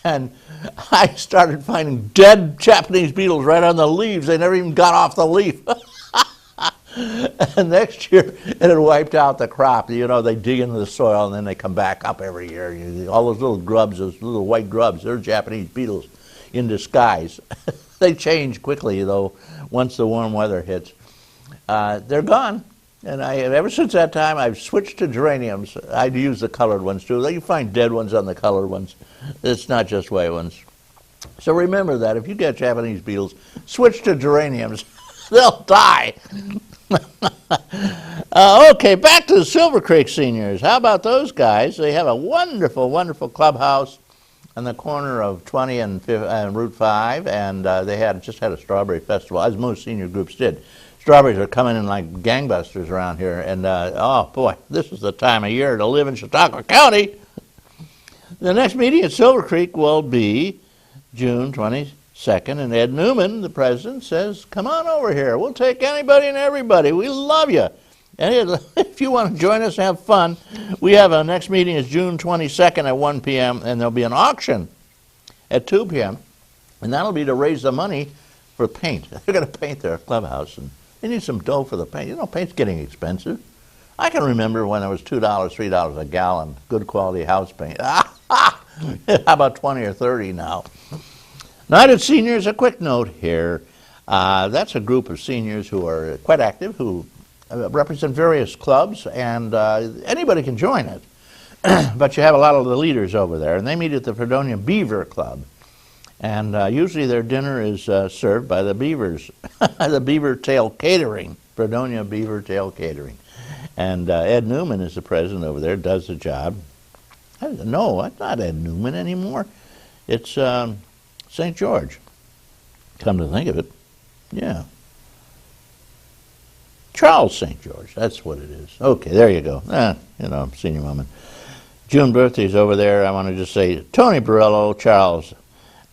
And I started finding dead Japanese beetles right on the leaves. They never even got off the leaf. And next year, it had wiped out the crop. You know, they dig into the soil and then they come back up every year. All those little grubs, those little white grubs, they're Japanese beetles in disguise. They change quickly, though, once the warm weather hits. They're gone. And ever since that time, I've switched to geraniums. I'd use the colored ones, too. You find dead ones on the colored ones. It's not just white ones. So remember that. If you get Japanese beetles, switch to geraniums. They'll die. Okay, back to the Silver Creek seniors. How about those guys? They have a wonderful, wonderful clubhouse on the corner of 20 and Route 5, and they just had a strawberry festival, as most senior groups did. Strawberries are coming in like gangbusters around here, and oh boy, this is the time of year to live in Chautauqua County. The next meeting at Silver Creek will be June 22nd, and Ed Newman, the president, says, come on over here. We'll take anybody and everybody. We love you. And if you want to join us and have fun, we have our next meeting is June 22nd at 1 p.m., and there'll be an auction at 2 p.m., and that'll be to raise the money for paint. They're going to paint their clubhouse, and they need some dough for the paint. You know, paint's getting expensive. I can remember when it was $2, $3 a gallon, good quality house paint. How about 20 or 30 now? United Seniors, a quick note here. That's a group of seniors who are quite active, who represent various clubs, and anybody can join it. But you have a lot of the leaders over there, and they meet at the Fredonia Beaver Club. And usually their dinner is served by the Beavers, the Beaver Tail Catering, Fredonia Beaver Tail Catering. And Ed Newman is the president over there, does the job. No, it's not Ed Newman anymore. It's St. George. Come to think of it, yeah. Charles St. George, that's what it is. Okay, there you go. You know, senior moment. June birthday's over there. I want to just say Tony Borello, Charles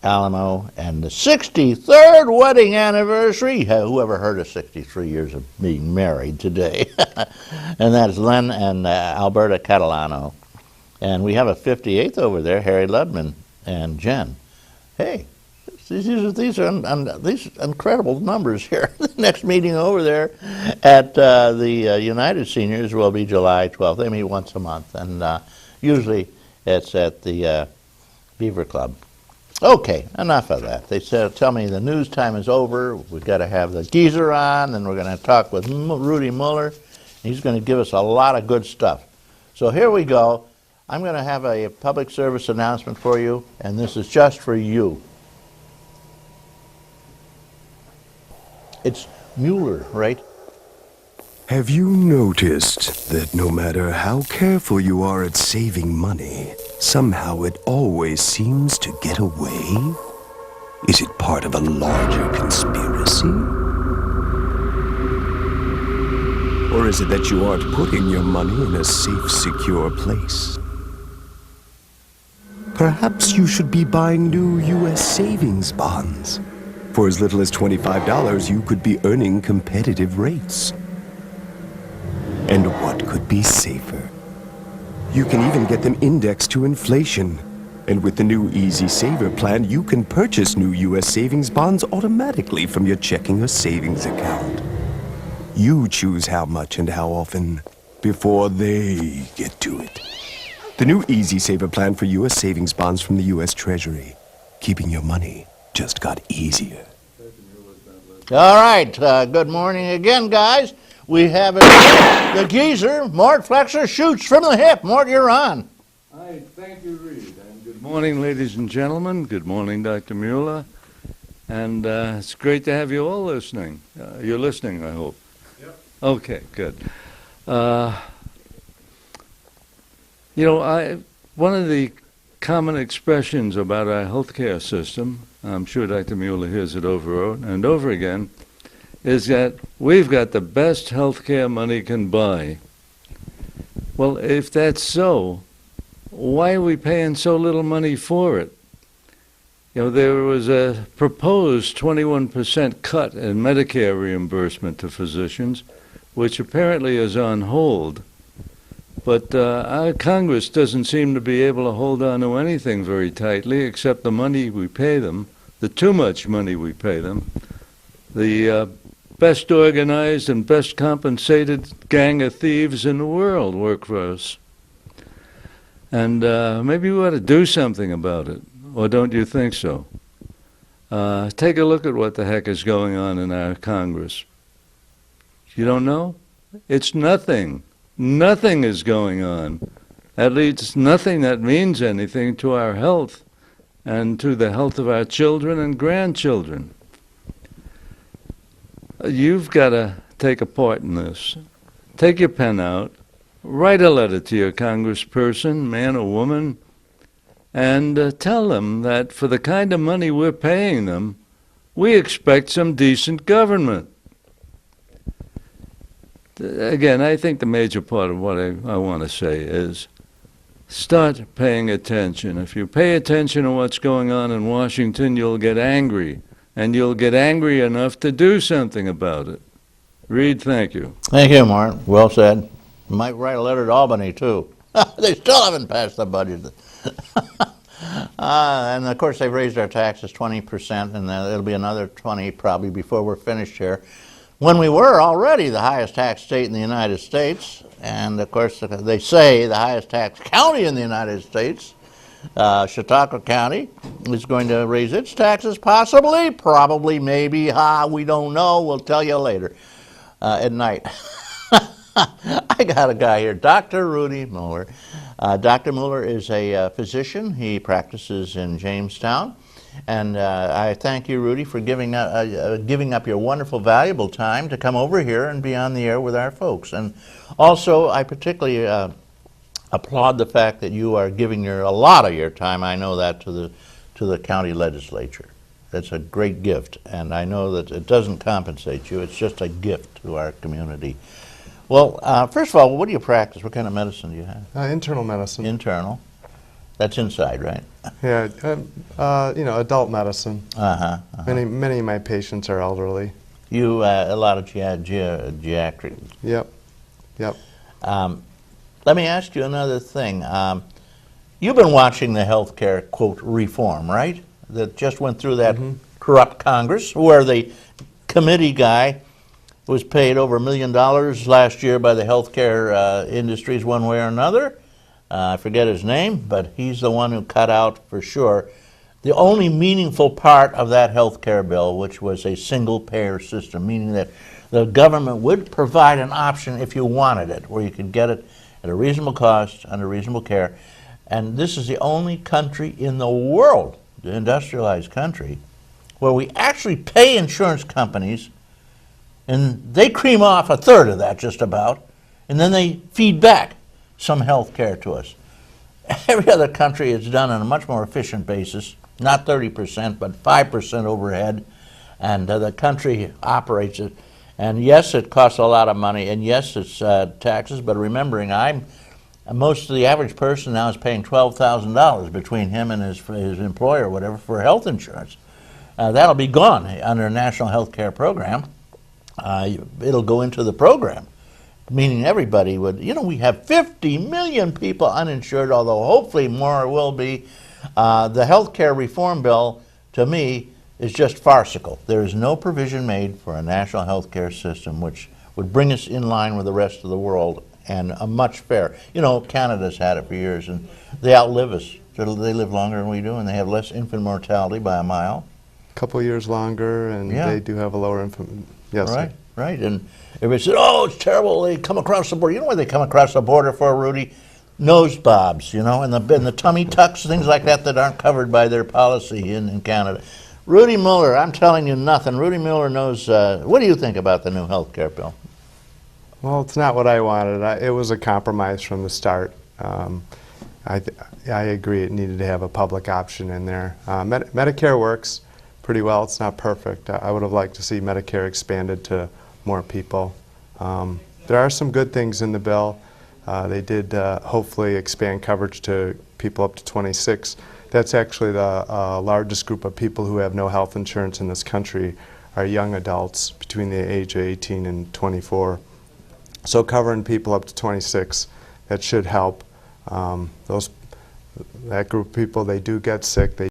Alamo, and the 63rd wedding anniversary. Whoever heard of 63 years of being married today? And that's Len and Alberta Catalano. And we have a 58th over there, Harry Ludman and Jen. Hey, these are incredible numbers here. The next meeting over there at the United Seniors will be July 12th. They meet once a month, and usually it's at the Beaver Club. Okay, enough of that. They tell me the news time is over. We've got to have the geezer on, and we're going to talk with Rudy Mueller. He's going to give us a lot of good stuff. So here we go. I'm going to have a public service announcement for you, and this is just for you. It's Mueller, right? Have you noticed that no matter how careful you are at saving money, somehow it always seems to get away? Is it part of a larger conspiracy? Or is it that you aren't putting your money in a safe, secure place? Perhaps you should be buying new U.S. savings bonds. For as little as $25, you could be earning competitive rates. And what could be safer? You can even get them indexed to inflation. And with the new Easy Saver plan, you can purchase new U.S. savings bonds automatically from your checking or savings account. You choose how much and how often before they get to it. The new Easy Saver plan for U.S. savings bonds from the U.S. Treasury. Keeping your money just got easier. All right, good morning again, guys. We have the geezer, Mort Flexer, shoots from the hip. Mort, you're on. Hi, thank you, Reed. And good morning, ladies and gentlemen. Good morning, Dr. Mueller. And it's great to have you all listening. You're listening, I hope. Yep. Okay, good. You know, one of the common expressions about our healthcare system, I'm sure Dr. Mueller hears it over and over again, is that we've got the best healthcare money can buy. Well, if that's so, why are we paying so little money for it? You know, there was a proposed 21% cut in Medicare reimbursement to physicians, which apparently is on hold. But our Congress doesn't seem to be able to hold on to anything very tightly except the money we pay them, the too much money we pay them. The best organized and best compensated gang of thieves in the world work for us. And maybe we ought to do something about it, or don't you think so? Take a look at what the heck is going on in our Congress. You don't know? It's nothing. Nothing is going on. At least nothing that means anything to our health and to the health of our children and grandchildren. You've got to take a part in this. Take your pen out, write a letter to your congressperson, man or woman, and tell them that for the kind of money we're paying them, we expect some decent government. Again, I think the major part of what I want to say is start paying attention. If you pay attention to what's going on in Washington, you'll get angry, and you'll get angry enough to do something about it. Reed, thank you. Thank you, Martin. Well said. Might write a letter to Albany, too. They still haven't passed the budget. And, of course, they've raised our taxes 20%, and it'll be another 20 probably before we're finished here. When we were already the highest tax state in the United States, and, of course, they say the highest tax county in the United States, Chautauqua County, is going to raise its taxes possibly, probably, maybe, we don't know. We'll tell you later at night. I got a guy here, Dr. Rudy Mueller. Dr. Mueller is a physician. He practices in Jamestown. And I thank you, Rudy, for giving up your wonderful, valuable time to come over here and be on the air with our folks. And also, I particularly applaud the fact that you are giving a lot of your time, I know that, to the county legislature. That's a great gift, and I know that it doesn't compensate you. It's just a gift to our community. Well, first of all, what do you practice? What kind of medicine do you have? Internal medicine. Internal. That's inside, right? Yeah, adult medicine. Many of my patients are elderly. You, a lot of geriatric. Yep. Let me ask you another thing. You've been watching the healthcare, quote, reform, right? That just went through that corrupt Congress, where the committee guy was paid over $1 million last year by the healthcare industries one way or another. I forget his name, but he's the one who cut out, for sure, the only meaningful part of that health care bill, which was a single-payer system, meaning that the government would provide an option if you wanted it, where you could get it at a reasonable cost, under reasonable care. And this is the only country in the world, the industrialized country, where we actually pay insurance companies, and they cream off a third of that, just about, and then they feed back some health care to us. Every other country is done on a much more efficient basis, not 30%, but 5% overhead, and the country operates it. And yes, it costs a lot of money, and yes, it's taxes, but remembering most of the average person now is paying $12,000 between him and his employer or whatever for health insurance. That'll be gone under a national health care program. It'll go into the program, meaning everybody would, we have 50 million people uninsured, although hopefully more will be. The health care reform bill, to me, is just farcical. There is no provision made for a national health care system which would bring us in line with the rest of the world and a much fair. Canada's had it for years, and they outlive us. They live longer than we do, and they have less infant mortality by a mile. A couple years longer, and they do have a lower infant. Yes. Right. And everybody said, "Oh, it's terrible. They come across the border." You know what they come across the border for, Rudy? Nose bobs, and the tummy tucks, things like that aren't covered by their policy in Canada. Rudy Mueller, I'm telling you nothing. Rudy Mueller knows. What do you think about the new health care bill? Well, it's not what I wanted. It was a compromise from the start. I agree it needed to have a public option in there. Medicare works pretty well. It's not perfect. I would have liked to see Medicare expanded to more people. There are some good things in the bill. They did hopefully expand coverage to people up to 26. That's actually the largest group of people who have no health insurance in this country are young adults between the age of 18 and 24. So covering people up to 26 that should help. That group of people, they do get sick. They